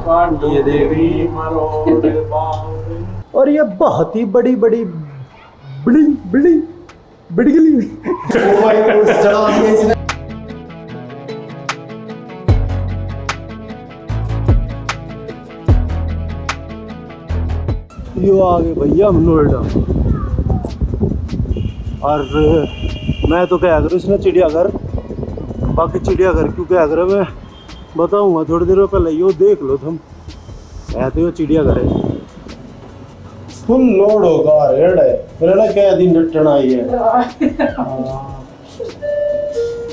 ये देवी मरोड़ और ये बहुत ही बड़ी बड़ी बिल्डिंग बिल्डिंग बिल्डिंग यो आ गए भैया हम नोएडा। और मैं तो क्या करूँ इसमें चिड़ियाघर, बाकी चिड़ियाघर क्यों क्या करें मैं बताऊंगा थोड़ी देर पहले। यो देख लो तुम, है तो ये चिड़ियाघर है। फुल लोड होगा रेड है फिर ना क्या दिन डटन आई है।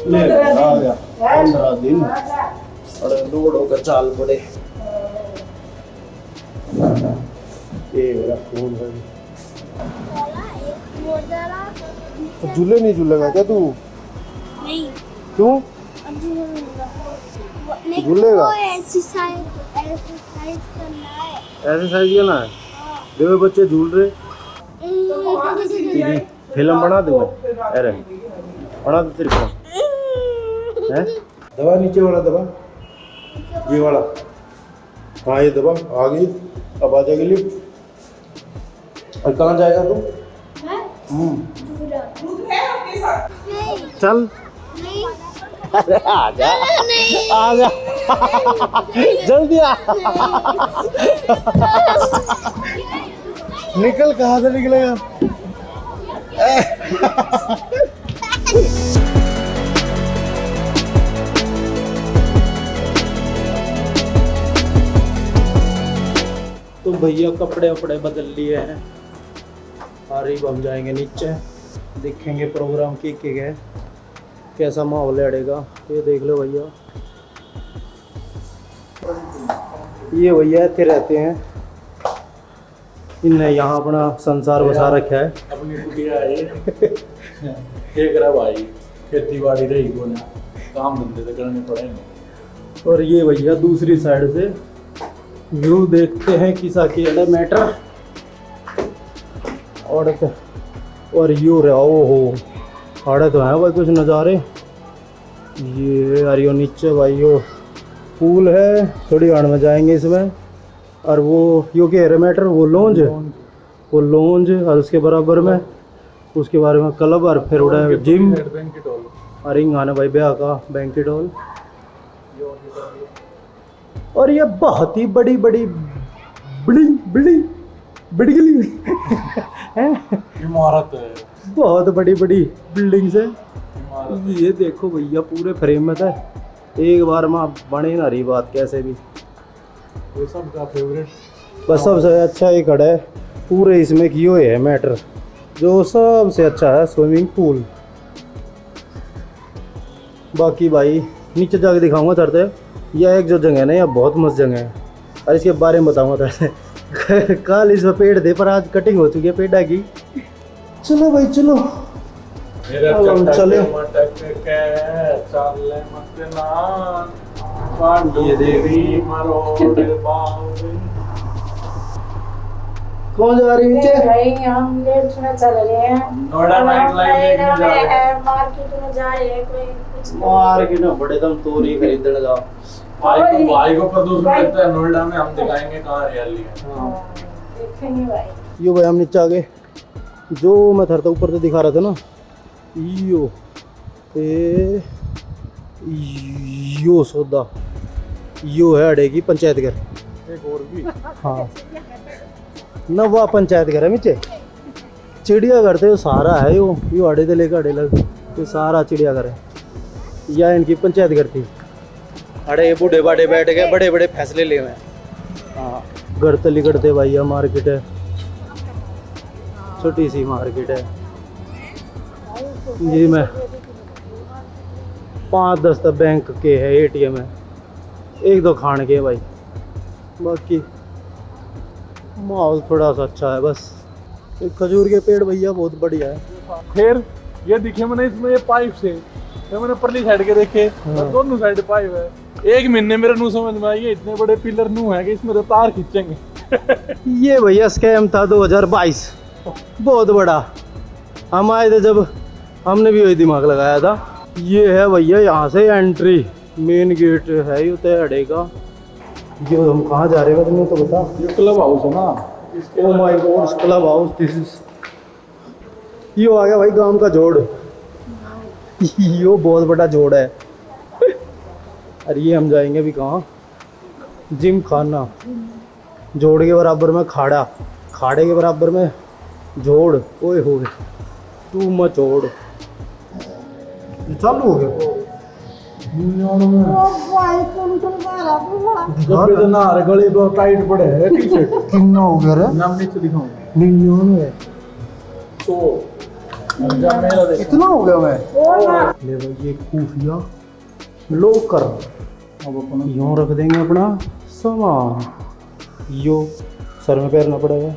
ले आ गया 15 दिन और लोड होकर चाल पड़े। ये मेरा फोन है। झूले नहीं झूलेगा क्या तू? नहीं। क्यों? झूलेगा? एक्सरसाइज करना है। एक्सरसाइज करना है? देखो बच्चे झूल रहे। तेरी फिल्म बना दूँ अरे बना दो तेरी फिल्म है। दबा नीचे वाला दबा, ये वाला। हाँ ये दबा आ गई, अब आ जाएगी लिफ्ट। और कहाँ जाएगा तू? चल नहीं। अरे आजा नहीं। आजा जल्दी आ। निकल, कहाँ से निकलेगा? तो भैया कपड़े वपड़े बदल लिए हैं और अब हम जाएंगे नीचे, देखेंगे प्रोग्राम के गए कैसा माहौल लड़ेगा। ये देख लो भैया, ये भैया इतने रहते हैं, इनने यहाँ अपना संसार बसा रखा है। अपनी कुटिया है ये करा भाई, खेती बाड़ी रही को ना, काम धंधे तो करने पड़ेंगे। और ये भैया दूसरी साइड से व्यू देखते हैं किसा की अलग मैटर। और यू रहा हो आड़े तो है भाई कुछ नज़ारे। ये अरियो नीचे भाई यो पूल है, थोड़ी आड़ में जाएंगे इसमें। और वो यो के एयर मैटर वो लॉन्ज और उसके बराबर में उसके बारे में क्लब और फिर उड़ा है जिम और रिंग आना भाई ब्याह का बैंकेट हॉल। और ये बहुत ही बड़ी बड़ी बिल्डिंग बिल्डिंग बिल्डिंग है, इमारत है, बहुत बड़ी बड़ी बिल्डिंग्स है। ये देखो भैया पूरे फ्रेम में था, एक बार में बने ना रही बात कैसे भी। ये सब का फेवरेट बस सबसे अच्छा ये खड़ा है पूरे इसमें की हुए है मैटर, जो सबसे अच्छा है स्विमिंग पूल। बाकी भाई नीचे जाके दिखाऊंगा तरते। यह एक जो जगह है ना, यह बहुत मस्त जगह है और इसके बारे में बताऊंगा तरते। कल इस पेड़ थे पर आज कटिंग हो चुकी है पेड़ा की। चलो भाई चलो चले। ये देवी मरोड़ कौन जा रही नीचे? भाई हम लेट में चल रहे हैं, नोएडा नाइट लाइफ देखने जा रहे हैं। मार्केट में जा रहे हैं, कोई कुछ मार्केट में बड़े दम तोरी खरीदने जाओ। भाई को प्रदूषण लगता है नोएडा में, हम दिखाएंगे कहाँ हरियाली है। देखेंगे भाई। यो भाई हम नीचे आ गए, जो मैं थरता ऊपर से दिखा रहा था ना, यो सौदा यो है अड़े की पंचायत घर। एक और भी हाँ नवा पंचायत घर है नीचे। चिड़ियाघर थे सारा है यो अड़े से लेकर अड़े लग ये सारा चिड़ियाघर है। या इनकी पंचायत घर थी। अड़े बूढ़े बाढ़े बैठ गए, बड़े बड़े फैसले ले हुए। हाँ गढ़तली गढ़ते भैया मार्केट है, छोटी सी मार्केट है। जी मैं 5-10 तक बैंक के है, एटीएम है, 1-2 खान के भाई। बाकी माहौल थोड़ा सा अच्छा है बस। एक खजूर के पेड़ भैया बहुत बढ़िया है। फिर ये दिखे मैंने इसमें ये पाइप से, फिर मैंने परली साइड के देखे और दोनों साइड पाइप है। एक महीने मेरे नू समझ में आई, ये इतने बड़े पिलर नू है कि इसमें तो तार खींचेंगे। ये भैया स्कैम था 2022 बहुत बड़ा। हम आए थे जब, हमने भी वही दिमाग लगाया था। ये है भैया यहाँ से एंट्री, मेन गेट है ये तय अड़े का। ये हम कहाँ जा रहे हैं तुम्हें तो बता। ये क्लब हाउस है ना, oh my God, club house this is. Yo आ गया भाई गांव का जोड़। यो बहुत बड़ा जोड़ है। अरे ये हम जाएंगे अभी कहाँ? जिम खाना। जोड़ के बराबर में खाड़ा, खाड़े के बराबर में जोड़। ओए होए टू मच जोड़। चालू हो गया जब पे ना रे गले तो टाइट पड़े है टी शर्ट। कितना हो गया रे? नाम नीचे दिखाऊंगा। 99 तो जब मेरा देख इतना हो गया मैं। ले भाई ये खुफिया लोकर। अब अपन यूँ रख देंगे अपना सामान। यो सर में पैरना पड़ेगा।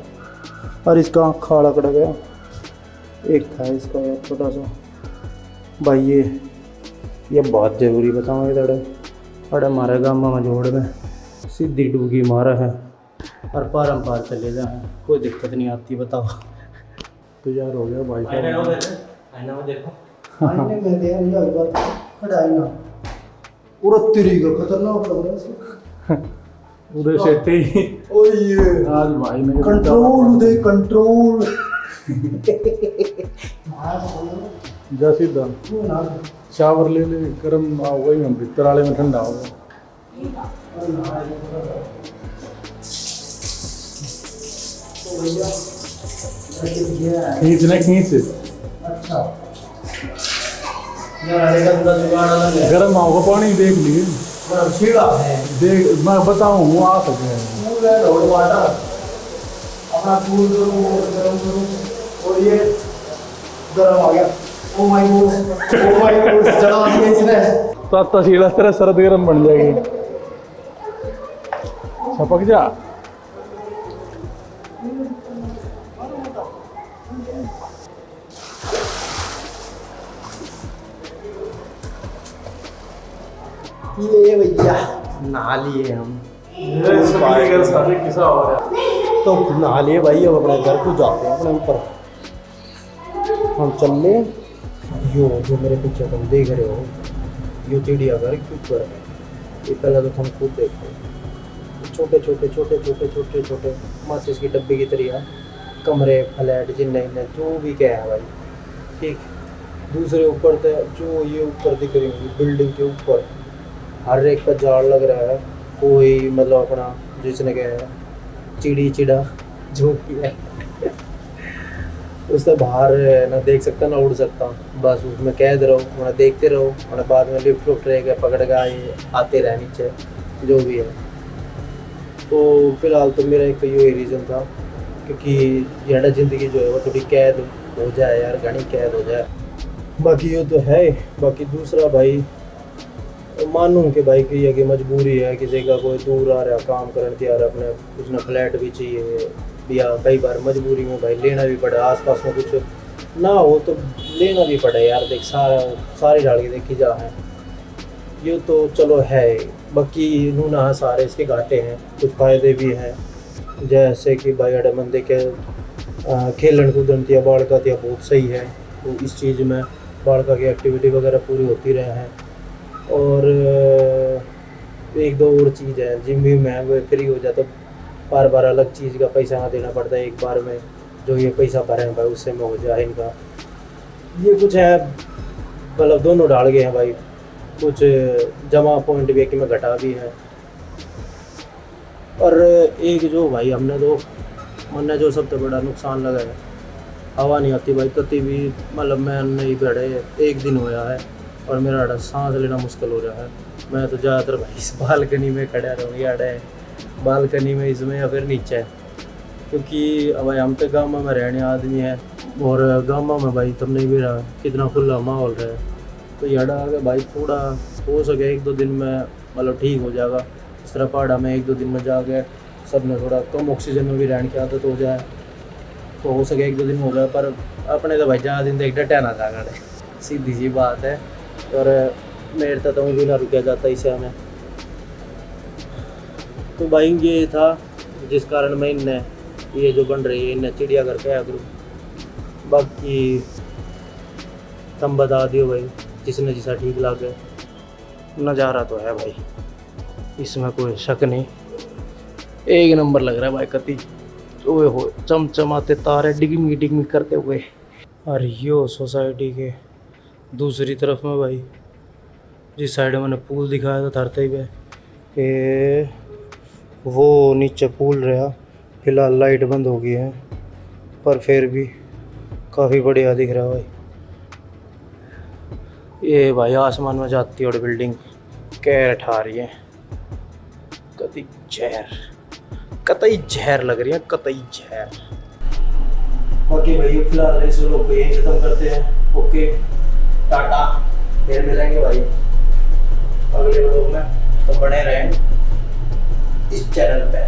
और इसका खाड़ा कट गया। एक था इसका यार छोटा सा भाई। ये बहुत ज़रूरी बताऊँ इधर अरे हमारे गाँव में जोड़ में सीधी डूबकी मारा है और पारंपार चले जाए, कोई दिक्कत नहीं आती। बताओ तैयार हो गया भाई। आईना में देखो। आईने में दे यार ये बात कढ़ाई ना पूरा तेरी का खतरनाक लग रहा है इसको। उधर शेट्टी ओ ये आज भाई ने कंट्रोल उदय कंट्रोल। जा सीधा शावर ले ले, गर्म ना हो गई हम भीतर वाले में ठंडा हो गया। खींचना खींच अच्छा यार एक अंदर जुगाड़ अलग है। गर्म होगा पानी देख लिए बड़ा छीड़ा है। देख मैं बताऊँ वो आ सके हैं। कूल है लोड वाटर अपना कूल करूँ गर्म करूँ और ये गर्म आ गया। ओ माय गॉड चढ़ा दिया इसने। तो तसीला तेरा सर्द गर्म बन जाएगी। छपक जा। ये भैया नहा लिए हम। तो नहा लिए भाई, अब अपने घर को जाते हैं। अपने ऊपर हम चल ले। यो जो मेरे पीछे तुम देख रहे हो यो चिड़ियाघर के ऊपर है। ये पहले तो तुम खुद देखो, छोटे छोटे छोटे छोटे छोटे छोटे माचिस की डब्बे की तरह कमरे फ्लैट जिन्ने जो भी क्या है भाई। ठीक दूसरे ऊपर तो जो ये ऊपर दिख रही है बिल्डिंग के ऊपर हर एक का जाल लग रहा है। कोई मतलब अपना जिसने क्या है चिड़ी चिड़ा जो भी है उससे बाहर ना देख सकता ना उड़ सकता। बस उसमें कैद रहो, उन्हें देखते रहो, उन्हें बाद में लिफ्ट लुफ्ट रहेगा पकड़ के ये आते रहे नीचे जो भी है। तो फिलहाल तो मेरा एक ये रीज़न था क्योंकि ज़्यादा ज़िंदगी जो है वो थोड़ी कैद हो जाए यार, घनी कैद हो जाए। बाकी ये तो है। बाकी दूसरा भाई मानूँ कि भाई की ये कि मजबूरी है, किसी का कोई दूर आ रहा काम करने तैयार अपने उसने फ्लैट भी चाहिए या कई बार मजबूरी में भाई लेना भी पड़े। आसपास में कुछ ना हो तो लेना भी पड़े यार। देख सारी डाल के देखी जा है ये तो चलो है। बाकी नूना सारे इसके घाटे हैं, कुछ फ़ायदे भी हैं जैसे कि भाई अड़े बंदे के खेलन कूदन या बालका या बहुत सही है। तो इस चीज़ में बालका की एक्टिविटी वगैरह पूरी होती रहे हैं। और एक दो और चीज़ है जिम भी में वो फ्री हो जाए तो बार बार अलग चीज़ का पैसा ना देना पड़ता है। एक बार में जो ये पैसा भरे हैं भाई उससे में हो जाए इनका। ये कुछ है मतलब दोनों डाल गए हैं भाई। कुछ जमा पॉइंट भी है कि मैं घटा भी है। और एक जो भाई हमने जो सबसे बड़ा नुकसान लगा है हवा नहीं आती भाई कभी भी। मतलब मैं नहीं बैठे एक दिन होया है और मेरा सांस लेना मुश्किल हो रहा है। मैं तो ज़्यादातर भाई इस बालकनी में खड़ा रहूँ या बालकनी में इसमें या फिर नीचे, क्योंकि भाई हम तो गाँव में रहने आदमी है और गाँव में भाई तब नहीं भी रहा कितना खुला माहौल है। तो याडा आगे भाई थोड़ा हो सके एक दो दिन में मतलब ठीक हो जाएगा। इस तरह पहाड़ा में एक दो दिन में जाके सब ने थोड़ा कम ऑक्सीजन में भी रहने की आदत हो जाए तो हो सके एक दो दिन हो जाए। पर अपने तो भाई ज़्यादा दिन देख डटे ना जागा सीधी सी बात है। और मेरे तो भी ना रुका जाता इसे हमें। तो भाई ये था जिस कारण मैं इनने ये जो बन रही है इनने चिड़ियाघर कहा करूँ। बाकी तुम बता दियो भाई जिसने जिसा ठीक लगे। नज़ारा तो है भाई इसमें कोई शक नहीं। एक नंबर लग रहा है भाई कति। ओए हो चमचमाते तारे डिगमी डिगमी करते हुए। और यो सोसाइटी के दूसरी तरफ में भाई, जिस साइड मैंने पूल दिखाया था धरते हुए, ये वो नीचे पूल रहा। फिलहाल लाइट बंद हो गई है, पर फिर भी काफ़ी बढ़िया दिख रहा है भाई। ये भाई आसमान में जाती और बिल्डिंग कैर ठा रही है। कतई जहर लग रही है, कतई जहर। बाकी भाई फिलहाल इस व्लॉग को यहीं खत्म करते हैं। ओके टाटा, फिर मिलेंगे भाई अगले व्लॉग में। तो बने रहें इस चैनल पे।